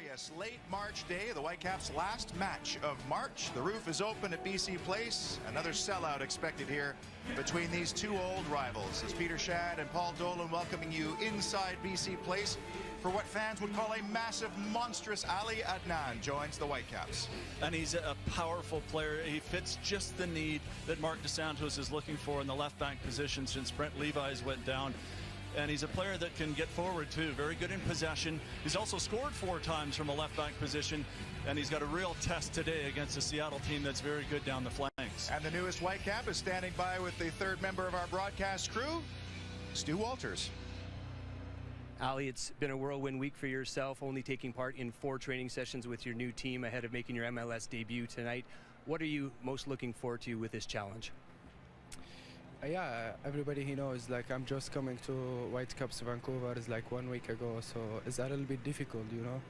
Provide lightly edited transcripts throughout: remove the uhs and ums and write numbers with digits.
glorious late March day, the Whitecaps' last match of March. The roof is open at BC Place. Another sellout expected here between these two old rivals. As Peter Shad and Paul Dolan welcoming you inside BC Place for what fans would call a massive, monstrous Ali Adnan joins the Whitecaps. And he's a powerful player. He fits just the need that Mark DeSantos is looking for in the left back position since Brent Levi's went down. And he's a player that can get forward too. Very good in possession. He's also scored 4 times from a left back position, and he's got a real test today against a Seattle team that's very good down the flanks. And the newest Whitecap is standing by with the third member of our broadcast crew, Stu Walters. Ali, it's been a whirlwind week for yourself, only taking part in 4 training sessions with your new team ahead of making your MLS debut tonight. What are you most looking forward to with this challenge? Yeah, everybody he knows, like, I'm just coming to Whitecaps Vancouver is like 1 week ago, so it's a little bit difficult, you know.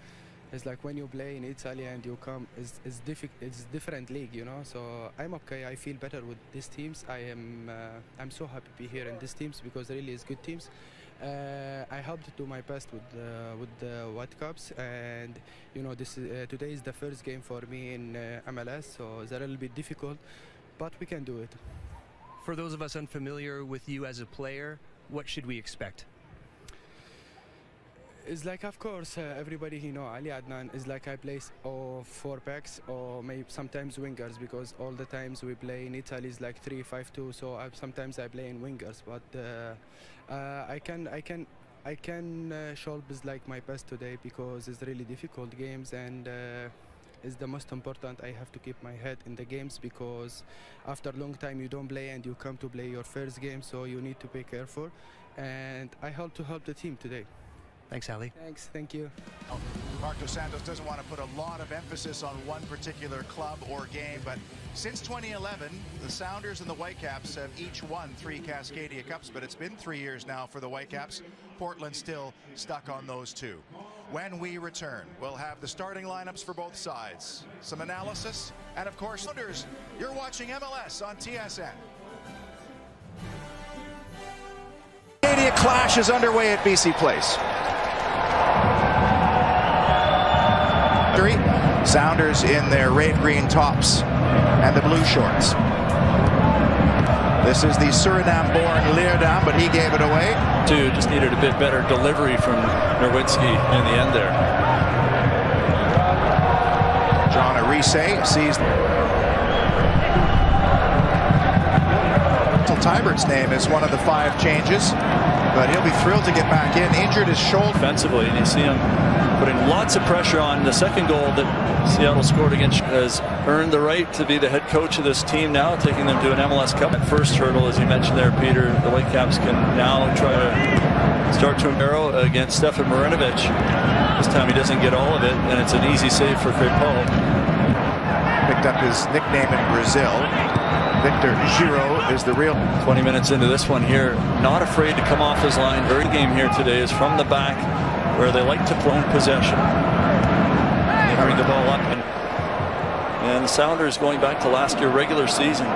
It's like when you play in Italy and you come, it's different league, you know. So I'm okay. I feel better with these teams. I'm so happy to be here in these teams because really it's good teams. I hope to do my best with the Whitecaps, and you know, this is today is the first game for me in MLS, so it's a little bit difficult, but we can do it. For those of us unfamiliar with you as a player, what should we expect? It's like, of course, everybody he know Ali Adnan is like I play 4 backs or maybe sometimes wingers, because all the times we play in Italy is like 3-5-2. So sometimes I play in wingers, but I can show like my best today because it's really difficult games, and is the most important. I have to keep my head in the games because after a long time you don't play and you come to play your first game, so you need to be careful, and I hope to help the team today. Thanks, Ali. Thanks, thank you. Mark DeSantos doesn't want to put a lot of emphasis on one particular club or game, but since 2011, the Sounders and the Whitecaps have each won 3 Cascadia Cups, but it's been 3 years now for the Whitecaps. Portland still stuck on those 2. When we return, we'll have the starting lineups for both sides, some analysis, and of course, Sounders, you're watching MLS on TSN. Cascadia clash is underway at BC Place. Sounders in their red-green tops and the blue shorts. This is the Suriname-born Leerdam, but he gave it away. Just needed a bit better delivery from Nerwinski in the end there. John Arise sees Tybert's name is one of the 5 changes, but he'll be thrilled to get back in. Injured his shoulder. Defensively, and you see him putting lots of pressure on. The second goal that Seattle scored against has earned the right to be the head coach of this team now, taking them to an MLS Cup. That first hurdle, as you mentioned there, Peter, the Whitecaps can now try to start to arrow against Stefan Marinovic. This time he doesn't get all of it, and it's an easy save for Crepeau. Picked up his nickname in Brazil. Victor Giro is the real. 20 minutes into this one here, not afraid to come off his line. Very game here today is from the back, where they like to play possession. They bring the ball up, and the Sounders, going back to last year regular season,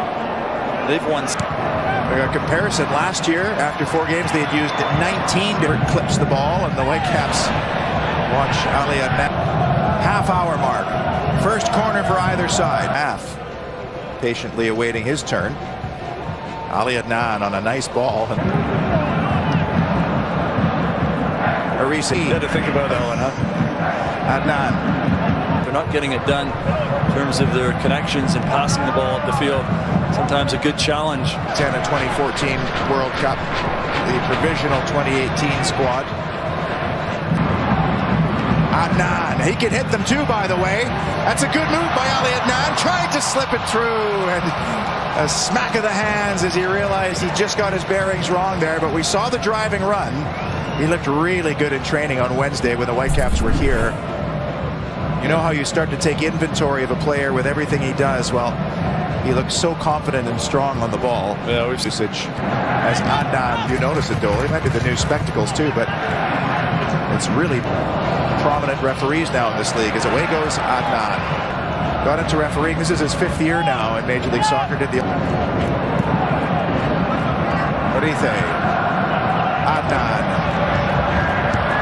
they've won. A comparison last year, after 4 games, they had used 19 different clips the ball, and the Whitecaps watch Ali Adnan. Half-hour mark. First corner for either side. Half. Patiently awaiting his turn. Ali Adnan on a nice ball. Arise. Had to think about that one, huh? Adnan. They're not getting it done in terms of their connections and passing the ball up the field. Sometimes a good challenge. 10 and 2014 World Cup, the provisional 2018 squad. Adnan, he can hit them too, by the way. That's a good move by Ali Adnan. Tried to slip it through, and a smack of the hands as he realized he just got his bearings wrong there. But we saw the driving run. He looked really good in training on Wednesday when the Whitecaps were here. You know how you start to take inventory of a player with everything he does? Well, he looks so confident and strong on the ball. Yeah, we've usage as Adnan. You notice it, Dolly. Might be the new spectacles too, but it's really prominent referees now in this league. As away goes Adnan. Got into refereeing. This is his 5th year now in Major League Soccer. Did the Orithe. Adnan.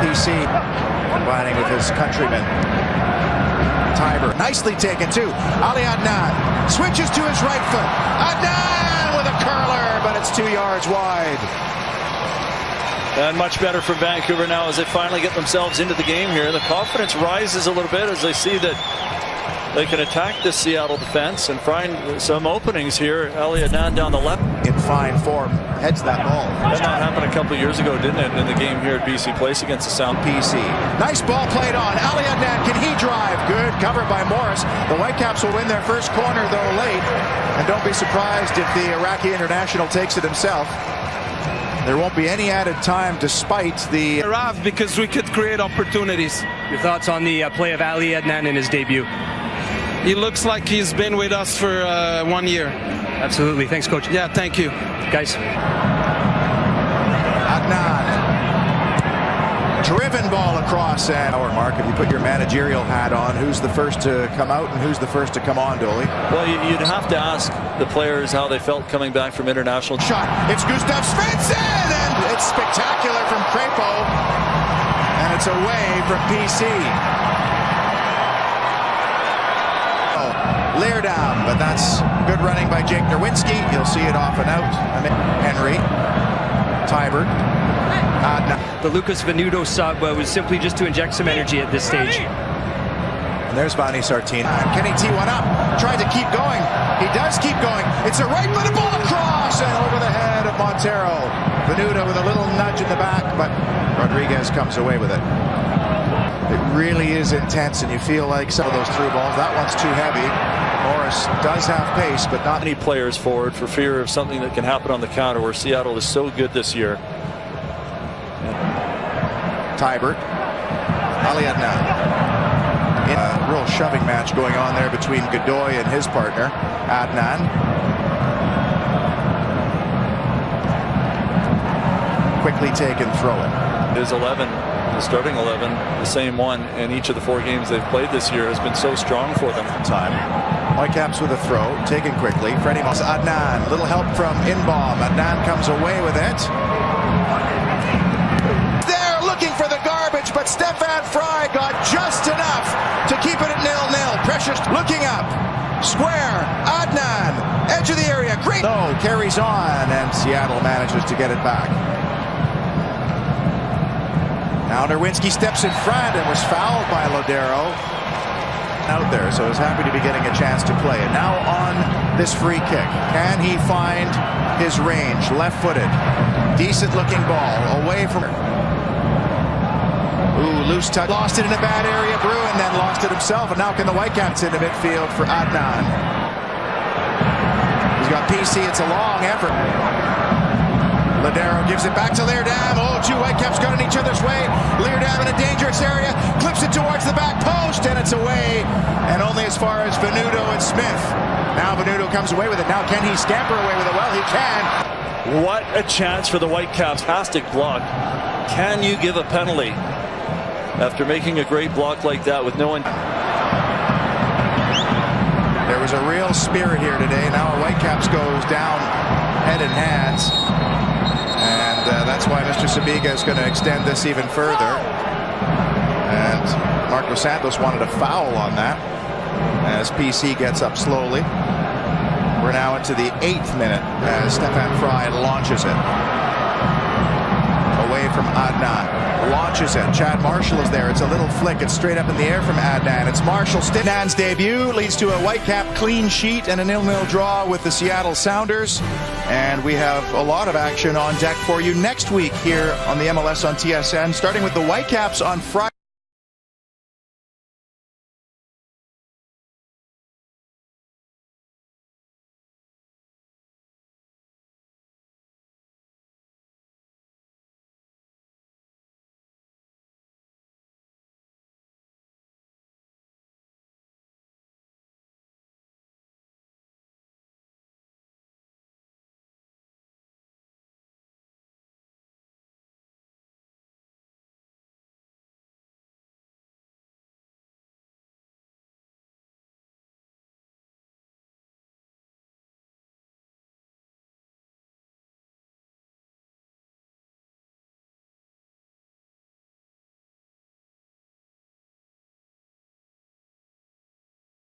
PC combining with his countrymen. Tiber, nicely taken too. Ali Adnan switches to his right foot. Adnan with a curler, but it's 2 yards wide. And much better for Vancouver now as they finally get themselves into the game here. The confidence rises a little bit as they see that they can attack this Seattle defense and find some openings here. Ali Adnan down the left. In fine form, heads that ball. That happened a couple of years ago, didn't it, in the game here at BC Place against the Sound. PC. Nice ball played on. Ali Adnan, can he drive? Good, covered by Morris. The Whitecaps will win their first corner, though, late. And don't be surprised if the Iraqi international takes it himself. There won't be any added time despite the Arab, because we could create opportunities. Your thoughts on the play of Ali Adnan in his debut? He looks like he's been with us for 1 year. Absolutely. Thanks, Coach. Yeah, thank you. Guys. Adnan. Driven ball across. And our Mark, if you put your managerial hat on, who's the first to come out and who's the first to come on, Dolly? Well, you'd have to ask the players how they felt coming back from international. Shot. It's Gustav Svensson, and it's spectacular from Crepo, and it's away from PC. Leerdam, but that's good running by Jake Nerwinski. You'll see it off and out. Henry, Tiber, The Lucas Venuto sub was simply just to inject some energy at this stage. and there's Vani Sartini. Can he tee one up? Tried to keep going. He does keep going. It's a right-footed ball across and over the head of Montero. Venuto with a little nudge in the back, but Rodriguez comes away with it. It really is intense, and you feel like some of those through balls. That one's too heavy. Morris does have pace, but not Many players forward for fear of something that can happen on the counter, where Seattle is so good this year. Tiber. Ali Adnan. A real shoving match going on there between Godoy and his partner, Adnan. Quickly taken, throw it. His 11, the starting 11, the same one in each of the 4 games they've played this year, has been so strong for them. Time. Whitecaps with a throw, taken quickly. Freddie Moss. Adnan, little help from Inbaum. Adnan comes away with it. They're looking for the garbage, but Stefan Fry got just enough to keep it at 0-0. Pressure looking up. Square. Adnan, edge of the area. Great. No, carries on, and Seattle manages to get it back. Now Nerwinski steps in front and was fouled by Lodero. Out there, so he's happy to be getting a chance to play. And now on this free kick, can he find his range? Left-footed, decent-looking ball away from her. Ooh, loose touch, lost it in a bad area. Bruin then lost it himself, and now can the Whitecaps into midfield for Adnan. He's got PC. It's a long effort. Lodero gives it back to Leerdam. Oh, 2 Whitecaps got in each other's way. Leerdam in a dangerous area, clips it towards the back post, and it's away. And only as far as Venuto and Smith. Now Venuto comes away with it. Now can he scamper away with it? Well, he can. What a chance for the Whitecaps. Fantastic block. Can you give a penalty after making a great block like that with no one? There was a real spirit here today. Now Whitecaps goes down head and hands. And that's why Mr. Sabiga is going to extend this even further. And Marco Santos wanted a foul on that as PC gets up slowly. We're now into the 8th minute as Stefan Fry launches it. Away from Adnan. Launches it. Chad Marshall is there. It's a little flick. It's straight up in the air from Adnan. It's Marshall. Adnan's debut leads to a Whitecap clean sheet and a 0-0 draw with the Seattle Sounders. And we have a lot of action on deck for you next week here on the MLS on TSN, starting with the Whitecaps on Friday.